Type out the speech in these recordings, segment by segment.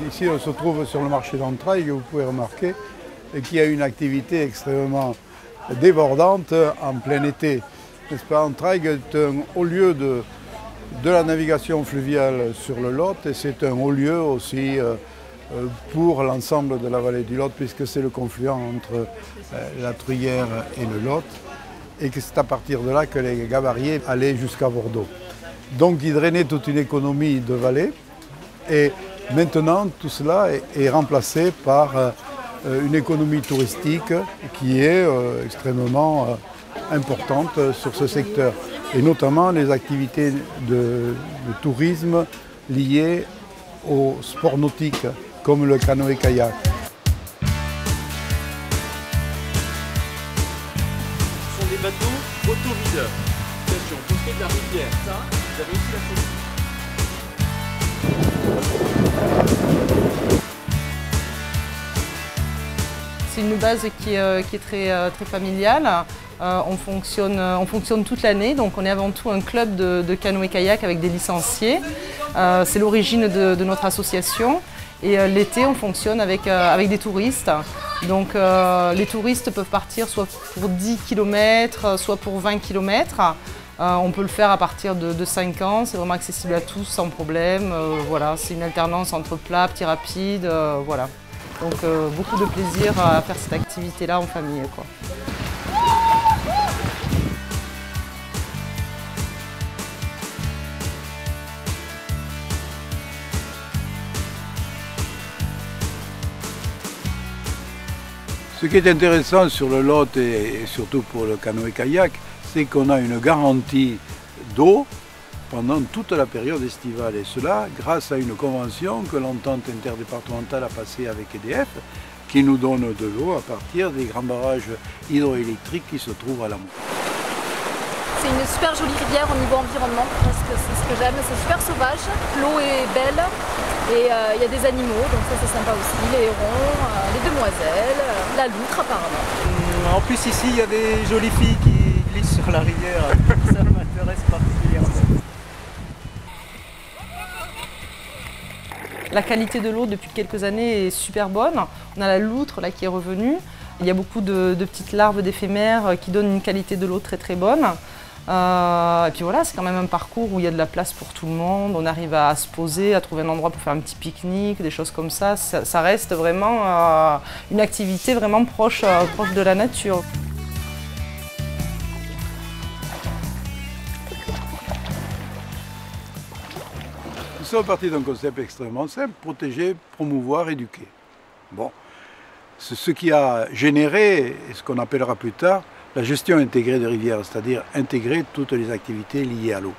Ici, on se trouve sur le marché d'Entraigues, vous pouvez remarquer qu'il y a une activité extrêmement débordante en plein été. N'est-ce pas, Entraigues est un haut lieu de la navigation fluviale sur le Lot et c'est un haut lieu aussi pour l'ensemble de la vallée du Lot puisque c'est le confluent entre la Truyère et le Lot et que c'est à partir de là que les gabariers allaient jusqu'à Bordeaux. Donc ils drainaient toute une économie de vallée et maintenant tout cela est remplacé par une économie touristique qui est extrêmement importante sur ce secteur et notamment les activités de tourisme liées au sport nautique comme le canoë-kayak. Ce sont des bateaux autovideurs. Attention, côté de la rivière, ça, vous avez aussi la solution. C'est une base qui est très familiale. On fonctionne toute l'année, donc on est avant tout un club de canoë-kayak avec des licenciés. C'est l'origine de notre association. Et l'été, on fonctionne avec des touristes. Donc les touristes peuvent partir soit pour 10 km, soit pour 20 km. On peut le faire à partir de 5 ans, c'est vraiment accessible à tous sans problème. Voilà, c'est une alternance entre plat, petit rapide, voilà. Donc beaucoup de plaisir à faire cette activité-là en famille, quoi. Ce qui est intéressant sur le Lot et surtout pour le canoë-kayak, c'est qu'on a une garantie d'eau pendant toute la période estivale. Et cela grâce à une convention que l'entente interdépartementale a passée avec EDF, qui nous donne de l'eau à partir des grands barrages hydroélectriques qui se trouvent à l'amont. C'est une super jolie rivière au niveau environnement, parce que c'est ce que j'aime, c'est super sauvage, l'eau est belle et il y a des animaux, donc ça c'est sympa aussi, les hérons, les demoiselles, la loutre apparemment. En plus ici il y a des jolies filles qui glissent sur la rivière, ça m'intéresse particulièrement. La qualité de l'eau depuis quelques années est super bonne. On a la loutre là qui est revenue. Il y a beaucoup de petites larves d'éphémères qui donnent une qualité de l'eau très bonne. Et puis voilà, c'est quand même un parcours où il y a de la place pour tout le monde. On arrive à se poser, à trouver un endroit pour faire un petit pique-nique, des choses comme ça. Ça reste vraiment une activité vraiment proche de la nature. Nous sommes partis d'un concept extrêmement simple, protéger, promouvoir, éduquer. Bon, c'est ce qui a généré ce qu'on appellera plus tard la gestion intégrée des rivières, c'est-à-dire intégrer toutes les activités liées à l'eau.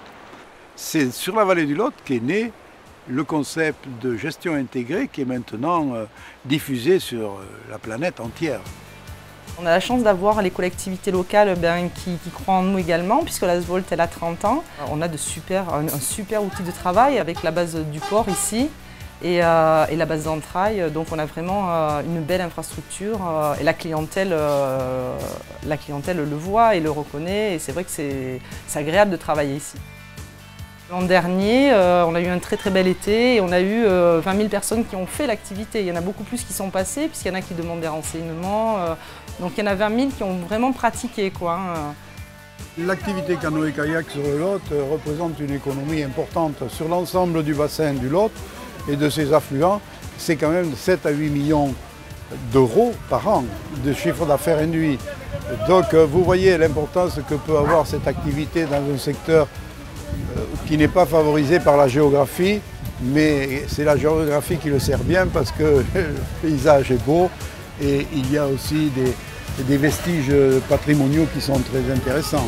C'est sur la vallée du Lot qu'est né le concept de gestion intégrée qui est maintenant diffusé sur la planète entière. On a la chance d'avoir les collectivités locales qui croient en nous également, puisque la Svolt elle a 30 ans. On a un super outil de travail avec la base du port ici et la base d'Entrailles. Donc on a vraiment une belle infrastructure et la clientèle le voit et le reconnaît. Et c'est vrai que c'est agréable de travailler ici. L'an dernier, on a eu un très bel été et on a eu 20 000 personnes qui ont fait l'activité. Il y en a beaucoup plus qui sont passés, puisqu'il y en a qui demandent des renseignements. Donc il y en a 20 000 qui ont vraiment pratiqué, quoi. L'activité canoë-kayak sur le Lot représente une économie importante sur l'ensemble du bassin du Lot et de ses affluents. C'est quand même 7 à 8 millions d'euros par an de chiffre d'affaires induit. Donc vous voyez l'importance que peut avoir cette activité dans un secteur qui n'est pas favorisé par la géographie, mais c'est la géographie qui le sert bien parce que le paysage est beau et il y a aussi des vestiges patrimoniaux qui sont très intéressants.